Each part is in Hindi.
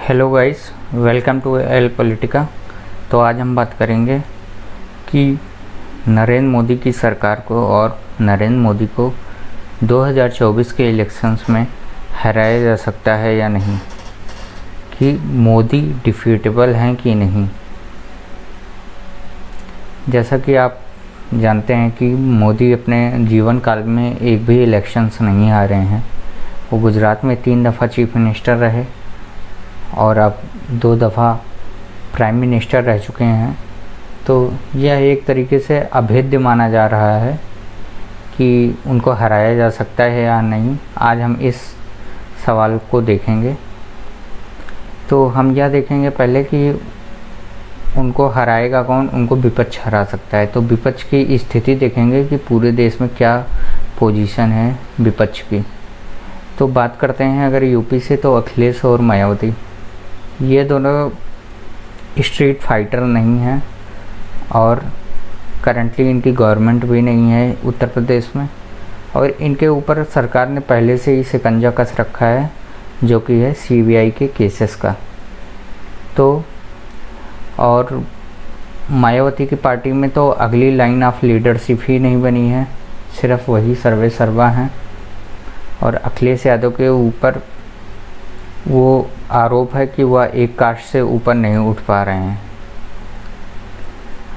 Hello guys, welcome to El Politica. तो आज हम बात करेंगे कि नरेंद्र मोदी की सरकार को और नरेंद्र मोदी को 2024 के इलेक्शंस में हराया जा सकता है या नहीं, कि मोदी डिफीटेबल हैं कि नहीं। जैसा कि आप जानते हैं कि मोदी अपने जीवन काल में एक भी इलेक्शंस नहीं हारे हैं। वो गुजरात में 3 दफ़ा चीफ मिनिस्टर रहे और अब 2 दफ़ा प्राइम मिनिस्टर रह चुके हैं। तो यह एक तरीके से अभेद्य माना जा रहा है कि उनको हराया जा सकता है या नहीं। आज हम इस सवाल को देखेंगे। तो हम यह देखेंगे पहले कि उनको हराएगा कौन, उनको विपक्ष हरा सकता है। तो विपक्ष की स्थिति देखेंगे कि पूरे देश में क्या पोजीशन है विपक्ष की। तो बात करते हैं अगर यूपी से, तो अखिलेश और मायावती, ये दोनों स्ट्रीट फाइटर नहीं हैं और करंटली इनकी गवर्नमेंट भी नहीं है उत्तर प्रदेश में, और इनके ऊपर सरकार ने पहले से ही शिकंजा कस रखा है, जो कि है सीबीआई के केसेस का। तो और मायावती की पार्टी में तो अगली लाइन ऑफ लीडरशिप ही नहीं बनी है, सिर्फ वही सर्वे सर्वा हैं। और अखिलेश यादव के ऊपर वो आरोप है कि वह एक कास्ट से ऊपर नहीं उठ पा रहे हैं।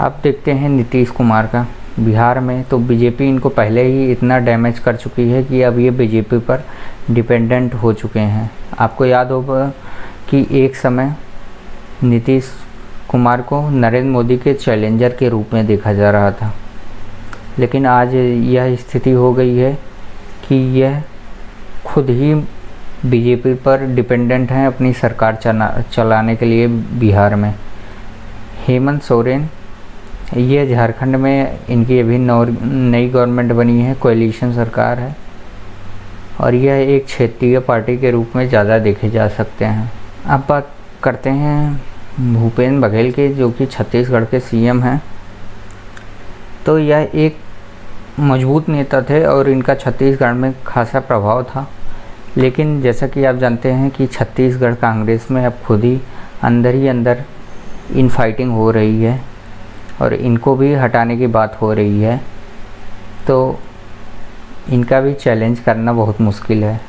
अब देखते हैं नीतीश कुमार का बिहार में। तो बीजेपी इनको पहले ही इतना डैमेज कर चुकी है कि अब ये बीजेपी पर डिपेंडेंट हो चुके हैं। आपको याद होगा कि एक समय नीतीश कुमार को नरेंद्र मोदी के चैलेंजर के रूप में देखा जा रहा था, लेकिन आज यह स्थिति हो गई है कि यह खुद ही बीजेपी पर डिपेंडेंट हैं अपनी सरकार चलाने के लिए। बिहार में हेमंत सोरेन, ये झारखंड में इनकी अभी नई गवर्नमेंट बनी है, कोएलिशन सरकार है, और यह एक क्षेत्रीय पार्टी के रूप में ज़्यादा देखे जा सकते हैं। अब बात करते हैं भूपेश बघेल के, जो कि छत्तीसगढ़ के सीएम हैं। तो यह एक मजबूत नेता थे और इनका छत्तीसगढ़ में खासा प्रभाव था, लेकिन जैसा कि आप जानते हैं कि छत्तीसगढ़ कांग्रेस में अब खुद ही अंदर इन फाइटिंग हो रही है और इनको भी हटाने की बात हो रही है। तो इनका भी चैलेंज करना बहुत मुश्किल है।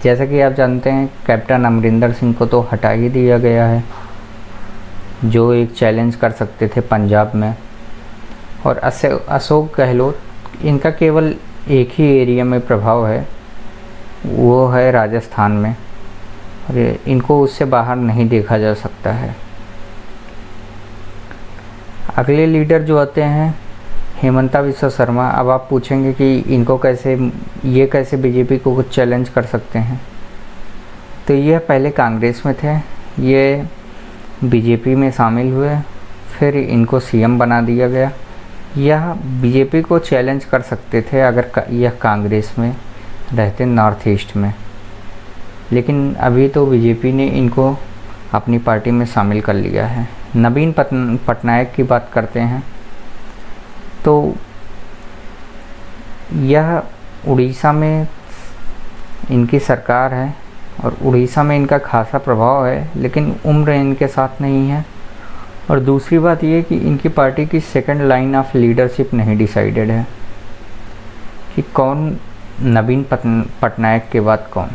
जैसा कि आप जानते हैं कैप्टन अमरिंदर सिंह को तो हटा ही दिया गया है, जो एक चैलेंज कर सकते थे पंजाब में। और अशोक गहलोत, इनका केवल एक ही एरिया में प्रभाव है, वो है राजस्थान में, और इनको उससे बाहर नहीं देखा जा सकता है। अगले लीडर जो आते हैं हेमंता बिस्वा शर्मा। अब आप पूछेंगे कि इनको ये कैसे बीजेपी को कुछ चैलेंज कर सकते हैं। तो ये पहले कांग्रेस में थे, ये बीजेपी में शामिल हुए, फिर इनको सीएम बना दिया गया। यह बीजेपी को चैलेंज कर सकते थे अगर यह कांग्रेस में रहते, नॉर्थ ईस्ट में, लेकिन अभी तो बीजेपी ने इनको अपनी पार्टी में शामिल कर लिया है। नवीन पटनायक की बात करते हैं। तो यह उड़ीसा में इनकी सरकार है और उड़ीसा में इनका खासा प्रभाव है, लेकिन उम्र इनके साथ नहीं है। और दूसरी बात यह कि इनकी पार्टी की सेकंड लाइन ऑफ लीडरशिप नहीं डिसाइडेड है कि कौन नवीन पटनायक के बाद कौन।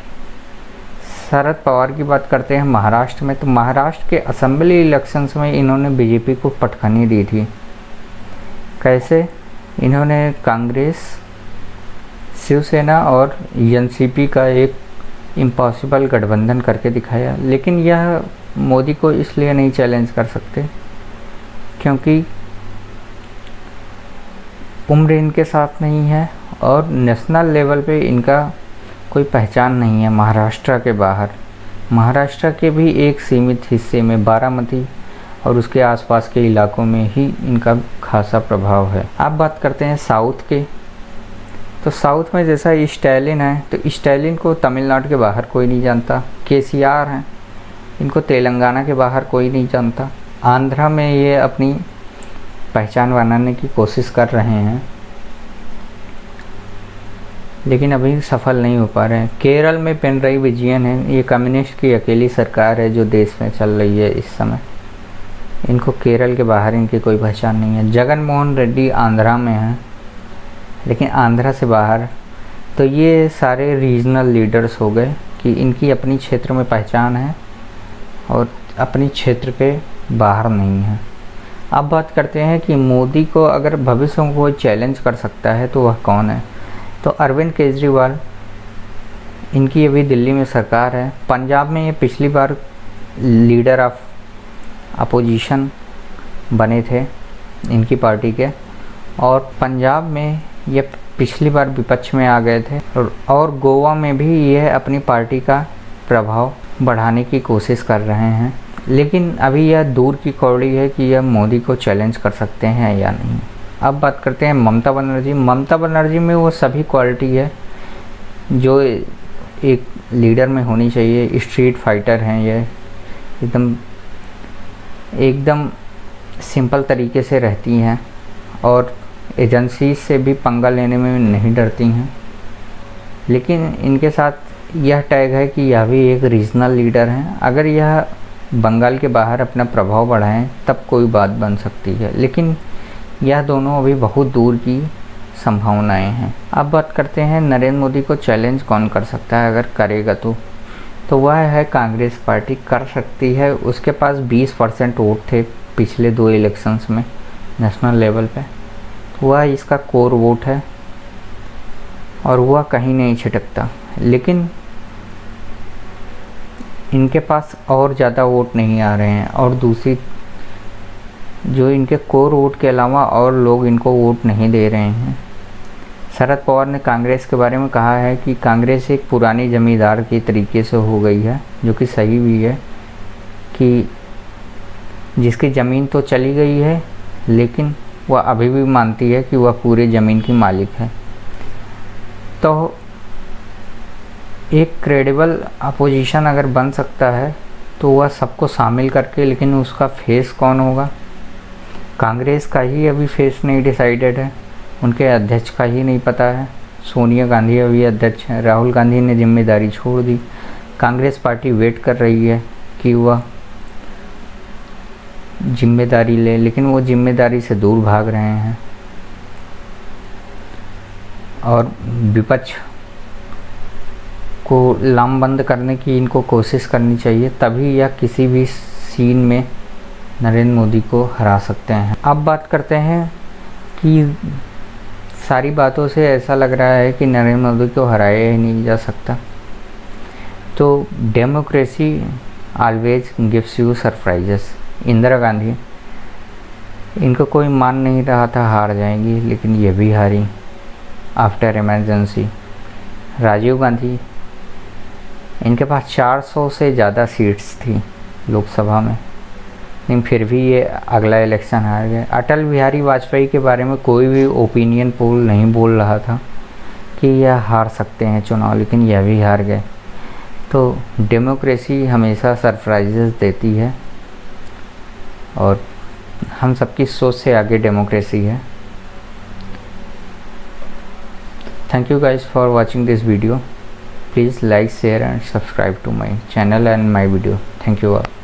शरद पवार की बात करते हैं महाराष्ट्र में। तो महाराष्ट्र के असेंबली इलेक्शंस में इन्होंने बीजेपी को पटखनी दी थी। कैसे? इन्होंने कांग्रेस, शिवसेना और एनसीपी का एक इम्पॉसिबल गठबंधन करके दिखाया, लेकिन यह मोदी को इसलिए नहीं चैलेंज कर सकते क्योंकि उम्र इनके साथ नहीं है और नेशनल लेवल पे इनका कोई पहचान नहीं है महाराष्ट्र के बाहर। महाराष्ट्र के भी एक सीमित हिस्से में, बारामती और उसके आसपास के इलाकों में ही इनका खासा प्रभाव है। आप बात करते हैं साउथ के। तो साउथ में जैसा स्टैलिन है, तो स्टैलिन को तमिलनाडु के बाहर कोई नहीं जानता। केसीआर हैं, इनको तेलंगाना के बाहर कोई नहीं जानता। आंध्रा में ये अपनी पहचान बनाने की कोशिश कर रहे हैं, लेकिन अभी सफल नहीं हो पा रहे हैं। केरल में पिनरई विजयन है, ये कम्युनिस्ट की अकेली सरकार है जो देश में चल रही है इस समय। इनको केरल के बाहर इनकी कोई पहचान नहीं है। जगन मोहन रेड्डी आंध्रा में है, लेकिन आंध्रा से बाहर। तो ये सारे रीजनल लीडर्स हो गए कि इनकी अपनी क्षेत्र में पहचान है और अपनी क्षेत्र के बाहर नहीं है। अब बात करते हैं कि मोदी को अगर भविष्य में कोई चैलेंज कर सकता है तो वह कौन है। तो अरविंद केजरीवाल, इनकी अभी दिल्ली में सरकार है। पंजाब में ये पिछली बार लीडर ऑफ अपोजिशन बने थे इनकी पार्टी के, और पंजाब में ये पिछली बार विपक्ष में आ गए थे। और गोवा में भी यह अपनी पार्टी का प्रभाव बढ़ाने की कोशिश कर रहे हैं, लेकिन अभी यह दूर की कौड़ी है कि यह मोदी को चैलेंज कर सकते हैं या नहीं। अब बात करते हैं ममता बनर्जी। ममता बनर्जी में वो सभी क्वालिटी है जो एक लीडर में होनी चाहिए। स्ट्रीट फाइटर हैं ये, एकदम सिंपल तरीके से रहती हैं और एजेंसी से भी पंगा लेने में नहीं डरती हैं। लेकिन इनके साथ यह टैग है कि यह भी एक रीजनल लीडर हैं। अगर यह बंगाल के बाहर अपना प्रभाव बढ़ाएं तब कोई बात बन सकती है, लेकिन यह दोनों अभी बहुत दूर की संभावनाएं हैं। अब बात करते हैं नरेंद्र मोदी को चैलेंज कौन कर सकता है अगर करेगा तो वह है कांग्रेस पार्टी कर सकती है। उसके पास 20% वोट थे पिछले 2 इलेक्शंस में नेशनल लेवल पे, तो वह इसका कोर वोट है और वह कहीं नहीं छिटकता। लेकिन इनके पास और ज़्यादा वोट नहीं आ रहे हैं, और दूसरी जो इनके कोर वोट के अलावा और लोग इनको वोट नहीं दे रहे हैं। शरद पवार ने कांग्रेस के बारे में कहा है कि कांग्रेस एक पुरानी जमींदार के तरीके से हो गई है, जो कि सही भी है कि जिसकी ज़मीन तो चली गई है लेकिन वह अभी भी मानती है कि वह पूरे ज़मीन की मालिक है। तो एक क्रेडिबल अपोजिशन अगर बन सकता है तो वह सबको शामिल करके, लेकिन उसका फेस कौन होगा? कांग्रेस का ही अभी फेस नहीं डिसाइडेड है, उनके अध्यक्ष का ही नहीं पता है। सोनिया गांधी अभी अध्यक्ष हैं, राहुल गांधी ने जिम्मेदारी छोड़ दी। कांग्रेस पार्टी वेट कर रही है कि वह जिम्मेदारी ले, लेकिन वो जिम्मेदारी से दूर भाग रहे हैं। और विपक्ष को लामबंद करने की इनको कोशिश करनी चाहिए, तभी यह किसी भी सीन में नरेंद्र मोदी को हरा सकते हैं। अब बात करते हैं कि सारी बातों से ऐसा लग रहा है कि नरेंद्र मोदी को हराया ही नहीं जा सकता। तो democracy always gives you surprises. Indira Gandhi, इनको कोई मान नहीं रहा था हार जाएंगी, लेकिन ये भी हारी आफ्टर इमरजेंसी। राजीव गांधी, इनके पास 400 से ज़्यादा सीट्स थी लोकसभा में, लेकिन फिर भी ये अगला इलेक्शन हार गए। अटल बिहारी वाजपेयी के बारे में कोई भी ओपिनियन पोल नहीं बोल रहा था कि यह हार सकते हैं चुनाव, लेकिन यह भी हार गए। तो डेमोक्रेसी हमेशा सरप्राइजेस देती है और हम सबकी सोच से आगे डेमोक्रेसी है। Thank you guys for watching this video. Please like, share and subscribe to my channel and my video. Thank you all.